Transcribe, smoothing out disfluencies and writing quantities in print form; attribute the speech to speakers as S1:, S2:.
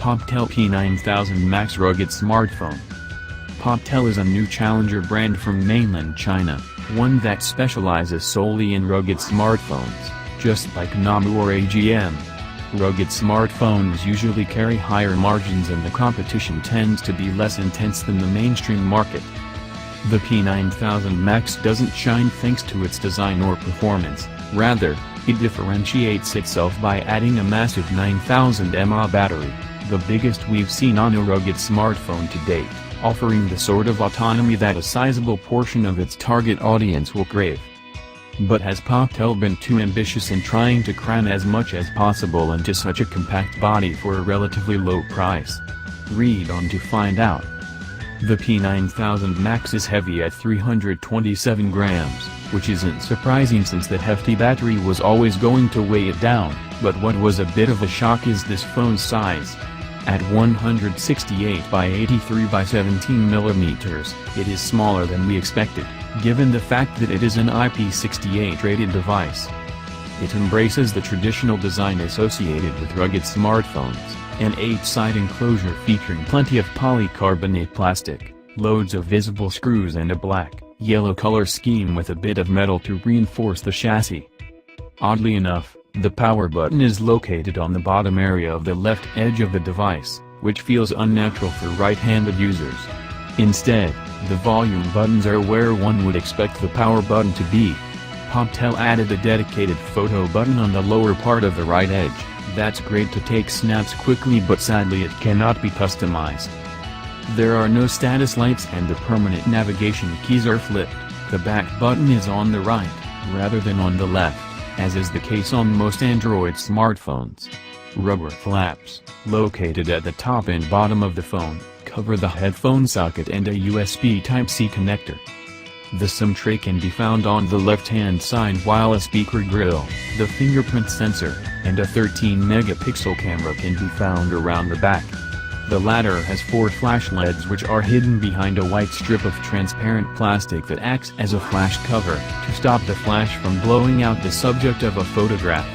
S1: Poptel P9000 Max rugged smartphone. Poptel is a new challenger brand from mainland China, one that specializes solely in rugged smartphones, just like Namu or AGM. Rugged smartphones usually carry higher margins and the competition tends to be less intense than the mainstream market. The P9000 Max doesn't shine thanks to its design or performance, rather, it differentiates itself by adding a massive 9000 mAh battery, the biggest we've seen on a rugged smartphone to date, offering the sort of autonomy that a sizable portion of its target audience will crave. But has Poptel been too ambitious in trying to cram as much as possible into such a compact body for a relatively low price? Read on to find out. The P9000 Max is heavy at 327 grams, which isn't surprising since that hefty battery was always going to weigh it down, but what was a bit of a shock is this phone's size. At 168 by 83 by 17 mm, it is smaller than we expected, given the fact that it is an IP68 rated device. It embraces the traditional design associated with rugged smartphones, an 8-side enclosure featuring plenty of polycarbonate plastic, loads of visible screws and a black-yellow color scheme with a bit of metal to reinforce the chassis. Oddly enough, the power button is located on the bottom area of the left edge of the device, which feels unnatural for right-handed users. Instead, the volume buttons are where one would expect the power button to be. Poptel added a dedicated photo button on the lower part of the right edge. That's great to take snaps quickly, but sadly it cannot be customized. There are no status lights and the permanent navigation keys are flipped. The back button is on the right, rather than on the left, as is the case on most Android smartphones. Rubber flaps, located at the top and bottom of the phone, cover the headphone socket and a USB Type-C connector. The SIM tray can be found on the left-hand side, while a speaker grill, the fingerprint sensor, and a 13-megapixel camera can be found around the back. The latter has 4 flash LEDs which are hidden behind a white strip of transparent plastic that acts as a flash cover to stop the flash from blowing out the subject of a photograph.